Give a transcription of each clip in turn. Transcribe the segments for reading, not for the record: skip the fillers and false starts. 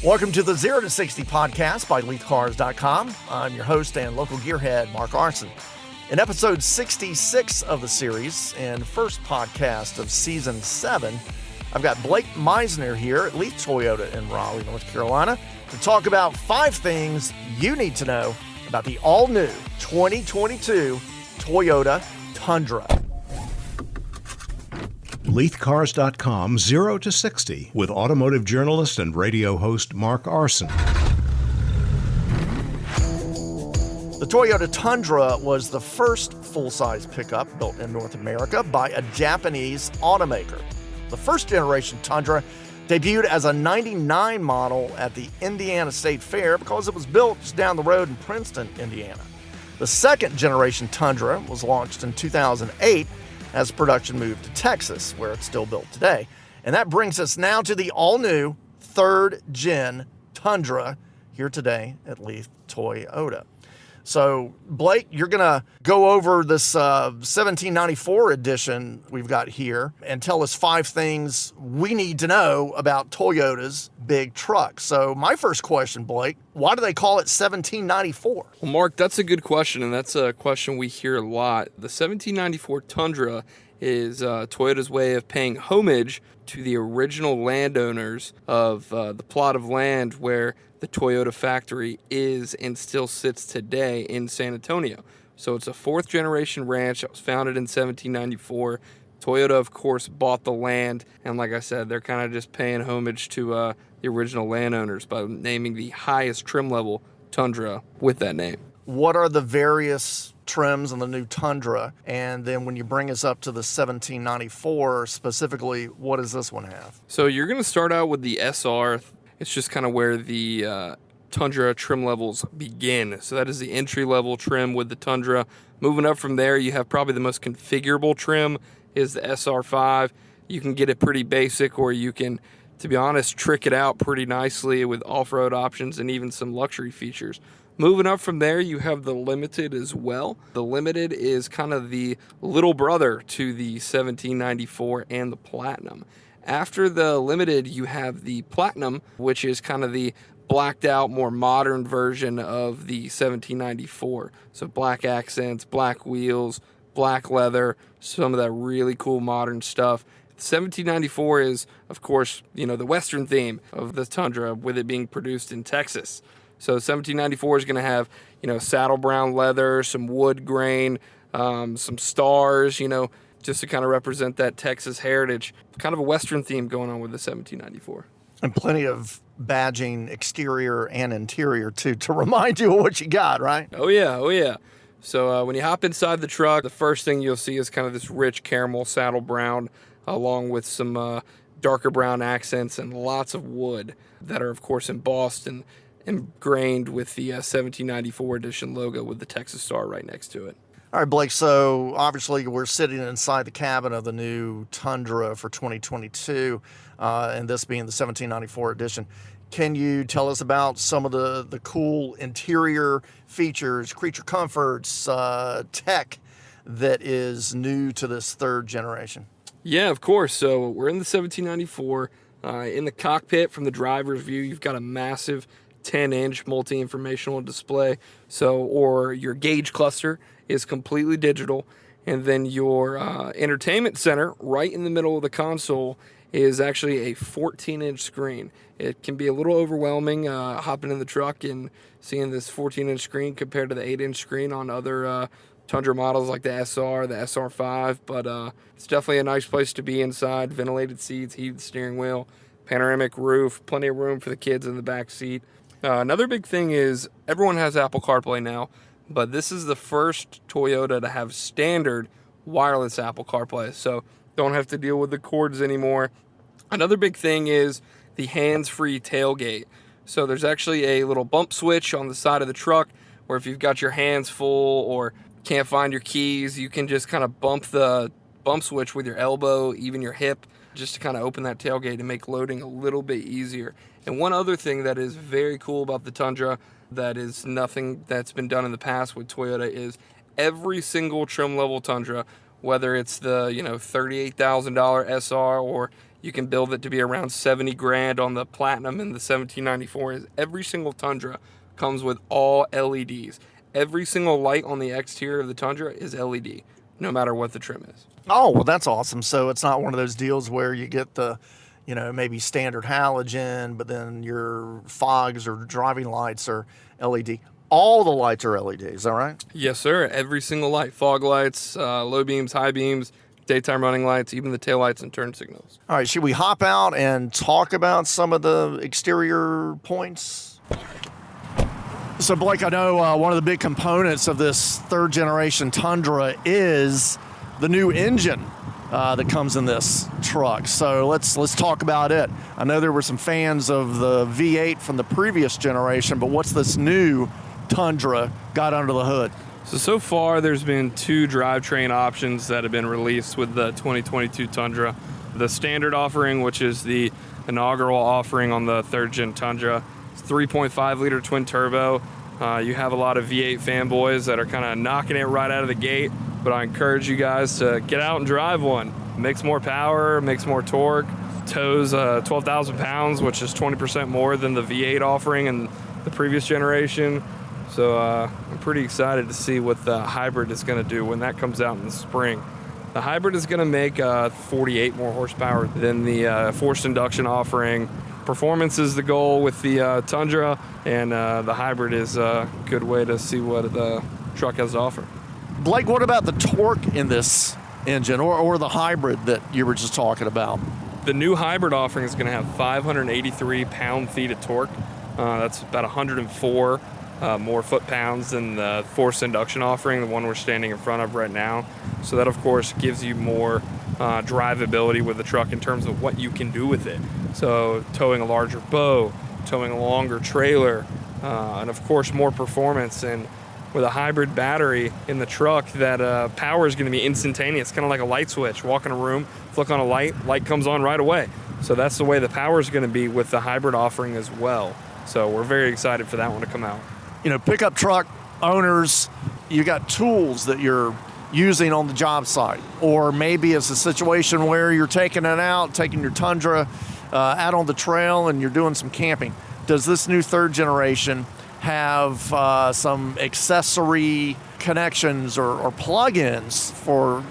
Welcome to the 0 to 60 podcast by LeithCars.com. I'm your host and local gearhead, Mark Arson. In episode 66 of the series and first podcast of season 7, I've got Blake Meisner here at Leith Toyota in Raleigh, North Carolina, to talk about 5 things you need to know about the all-new 2022 Toyota Tundra. LeithCars.com 0 to 60 with automotive journalist and radio host Mark Arson. The Toyota Tundra was the first full-size pickup built in North America by a Japanese automaker. The first generation Tundra debuted as a 99 model at the Indiana State Fair because it was built just down the road in Princeton, Indiana. The second generation Tundra was launched in 2008 as production moved to Texas, where it's still built today. And that brings us now to the all-new third-gen Tundra here today at Leith Toyota. So, Blake, you're going to go over this 1794 edition we've got here and tell us 5 things we need to know about Toyota's big truck. So, my first question, Blake, why do they call it 1794? Well, Mark, that's a good question, and that's a question we hear a lot. The 1794 Tundra is Toyota's way of paying homage to the original landowners of the plot of land where the Toyota factory is and still sits today in San Antonio. So it's a 4th generation ranch that was founded in 1794. Toyota, of course, bought the land, and like I said, they're kind of just paying homage to the original landowners by naming the highest trim level Tundra with that name. What are the various trims on the new Tundra? And then when you bring us up to the 1794, specifically, what does this one have? So you're going to start out with the SR. It's just kind of where the Tundra trim levels begin. So that is the entry-level trim with the Tundra. Moving up from there, you have probably the most configurable trim is the SR5. You can get it pretty basic, or you can, to be honest, trick it out pretty nicely with off-road options and even some luxury features. Moving up from there, you have the Limited as well. The Limited is kind of the little brother to the 1794 and the Platinum. After the Limited, you have the Platinum, which is kind of the blacked out, more modern version of the 1794. So black accents, black wheels, black leather, some of that really cool modern stuff. 1794 is, of course, the Western theme of the Tundra, with it being produced in Texas. So 1794 is going to have, saddle brown leather, some wood grain, some stars, just to kind of represent that Texas heritage. Kind of a Western theme going on with the 1794. And plenty of badging, exterior and interior, too, to remind you of what you got, right? Oh, yeah. So when you hop inside the truck, the first thing you'll see is kind of this rich caramel saddle brown, along with some darker brown accents and lots of wood that are, of course, embossed and ingrained with the 1794 edition logo with the Texas star right next to it. All right, Blake, so obviously we're sitting inside the cabin of the new Tundra for 2022, and this being the 1794 edition. Can you tell us about some of the cool interior features, creature comforts, tech that is new to this 3rd generation? Yeah, of course. So we're in the 1794. In the cockpit, from the driver's view, you've got a massive 10-inch multi-informational display. Or your gauge cluster is completely digital. And then your entertainment center right in the middle of the console is actually a 14-inch screen. It can be a little overwhelming hopping in the truck and seeing this 14-inch screen compared to the 8-inch screen on other Tundra models like the SR, the SR5, but it's definitely a nice place to be inside. Ventilated seats, heated steering wheel, panoramic roof, plenty of room for the kids in the back seat. Another big thing is everyone has Apple CarPlay now, but this is the first Toyota to have standard wireless Apple CarPlay, so don't have to deal with the cords anymore. Another big thing is the hands-free tailgate. So there's actually a little bump switch on the side of the truck where if you've got your hands full or can't find your keys, you can just kind of bump the bump switch with your elbow, even your hip, just to kind of open that tailgate and make loading a little bit easier. And one other thing that is very cool about the Tundra that is nothing that's been done in the past with Toyota is every single trim level Tundra, whether it's the $38,000 SR or you can build it to be around 70 grand on the Platinum and the 1794, is every single Tundra comes with all LEDs. Every single light on the exterior of the Tundra is LED, no matter what the trim is. Oh, well, that's awesome. So it's not one of those deals where you get the, maybe standard halogen, but then your fogs or driving lights are LED. All the lights are LED, is that right? Yes, sir. Every single light. Fog lights, low beams, high beams, daytime running lights, even the tail lights and turn signals. All right, should we hop out and talk about some of the exterior points? So, Blake, I know one of the big components of this third generation Tundra is the new engine that comes in this truck. So let's talk about it. I know there were some fans of the V8 from the previous generation, but what's this new Tundra got under the hood? So far there's been 2 drivetrain options that have been released with the 2022 Tundra. The standard offering, which is the inaugural offering on the third gen Tundra, it's 3.5 liter twin turbo. You have a lot of V8 fanboys that are kind of knocking it right out of the gate, but I encourage you guys to get out and drive one. Makes more power, makes more torque, tows 12,000 pounds, which is 20% more than the V8 offering in the previous generation. So I'm pretty excited to see what the hybrid is going to do when that comes out in the spring. The hybrid is going to make 48 more horsepower than the forced induction offering. Performance is the goal with the Tundra, and the hybrid is a good way to see what the truck has to offer. Blake, what about the torque in this engine or the hybrid that you were just talking about? The new hybrid offering is going to have 583 pound-feet of torque. That's about 104 more foot-pounds than the forced induction offering, the one we're standing in front of right now. So that, of course, gives you more drivability with the truck in terms of what you can do with it. So towing a larger bow, towing a longer trailer, and, of course, more performance. And with a hybrid battery in the truck, that power is going to be instantaneous, kind of like a light switch. Walk in a room, flick on a light comes on right away. So that's the way the power is going to be with the hybrid offering as well. So we're very excited for that one to come out. Pickup truck owners, you got tools that you're using on the job site, or maybe it's a situation where you're taking your Tundra out on the trail and you're doing some camping. Does this new third generation have some accessory connections or plugins for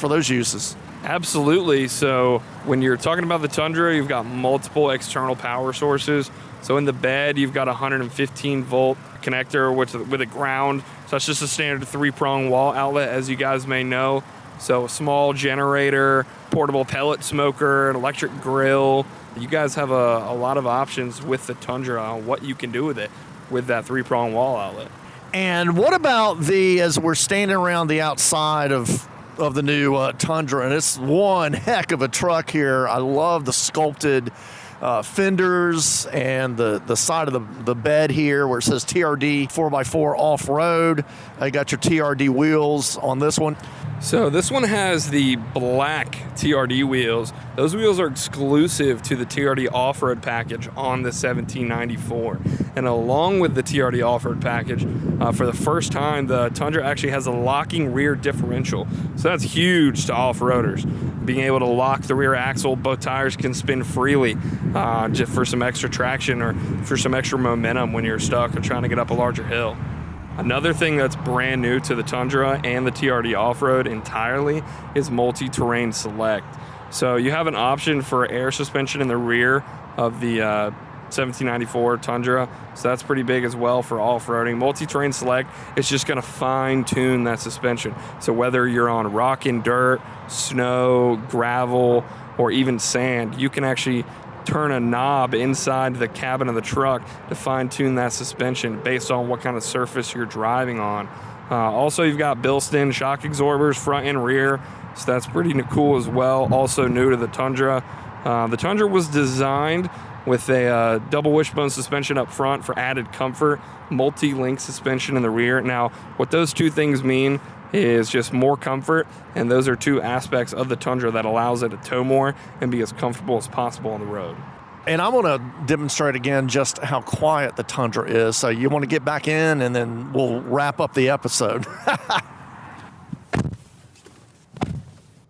those uses? Absolutely. So when you're talking about the Tundra, you've got multiple external power sources. So in the bed, you've got a 115 volt connector with a ground. So that's just a standard 3-prong wall outlet, as you guys may know. So a small generator, portable pellet smoker, an electric grill. You guys have a lot of options with the Tundra on what you can do with it with that 3-prong wall outlet. And what about as we're standing around the outside of the new Tundra, and it's one heck of a truck here. I love the sculpted fenders and the side of the bed here where it says TRD 4x4 off-road. You got your TRD wheels on this one. So this one has the black TRD wheels. Those wheels are exclusive to the TRD off-road package on the 1794. And along with the TRD off-road package, for the first time, the Tundra actually has a locking rear differential. So that's huge to off-roaders. Being able to lock the rear axle, both tires can spin freely just for some extra traction or for some extra momentum when you're stuck or trying to get up a larger hill. Another thing that's brand new to the Tundra and the TRD off-road entirely is multi-terrain select. So you have an option for air suspension in the rear of the 1794 Tundra, so that's pretty big as well for off-roading. Multi-terrain select is just going to fine-tune that suspension. So whether you're on rock and dirt, snow, gravel, or even sand, you can actually turn a knob inside the cabin of the truck to fine-tune that suspension based on what kind of surface you're driving on. Also, you've got built-in shock absorbers front and rear, so that's pretty cool as well. Also new to the Tundra. The Tundra was designed with a double wishbone suspension up front for added comfort, multi-link suspension in the rear. Now, what those two things mean is just more comfort, and those are two aspects of the Tundra that allows it to tow more and be as comfortable as possible on the road. And I'm going to demonstrate again just how quiet the Tundra is. So you want to get back in, and then we'll wrap up the episode.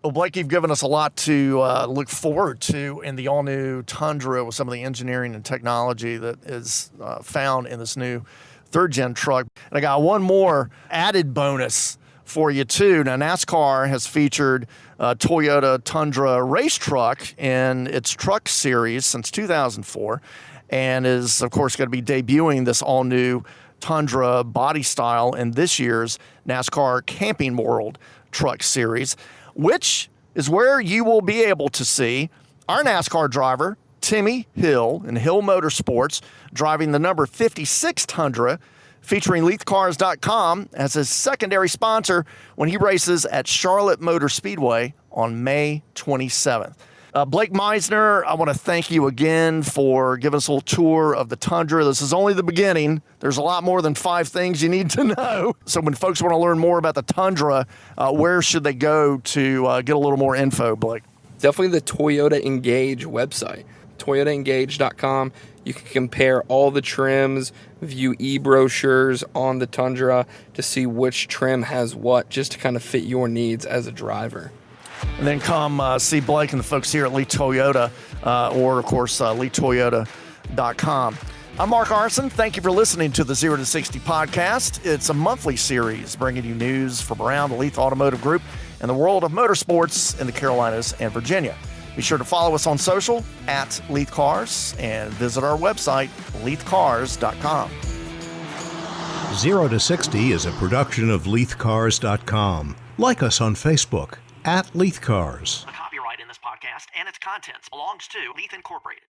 Well, Blake, you've given us a lot to look forward to in the all-new Tundra with some of the engineering and technology that is found in this new third-gen truck. And I got one more added bonus for you, too. Now, NASCAR has featured Toyota Tundra race truck in its truck series since 2004 and is, of course, going to be debuting this all-new Tundra body style in this year's NASCAR Camping World Truck Series, which is where you will be able to see our NASCAR driver, Timmy Hill, in Hill Motorsports, driving the number 56 Tundra, featuring LeithCars.com as his secondary sponsor when he races at Charlotte Motor Speedway on May 27th. Blake Meisner, I want to thank you again for giving us a little tour of the Tundra. This is only the beginning. There's a lot more than 5 things you need to know. So when folks want to learn more about the Tundra, where should they go to get a little more info, Blake? Definitely the Toyota Engage website, ToyotaEngage.com. You can compare all the trims, view e-brochures on the Tundra to see which trim has what, just to kind of fit your needs as a driver. And then come see Blake and the folks here at Leith Toyota, or, of course, LeithToyota.com. I'm Mark Arson. Thank you for listening to the 0 to 60 podcast. It's a monthly series bringing you news from around the Leith Automotive Group and the world of motorsports in the Carolinas and Virginia. Be sure to follow us on social at LeithCars and visit our website, LeithCars.com. 0 to 60 is a production of LeithCars.com. Like us on Facebook at LeithCars. The copyright in this podcast and its contents belongs to Leith Incorporated.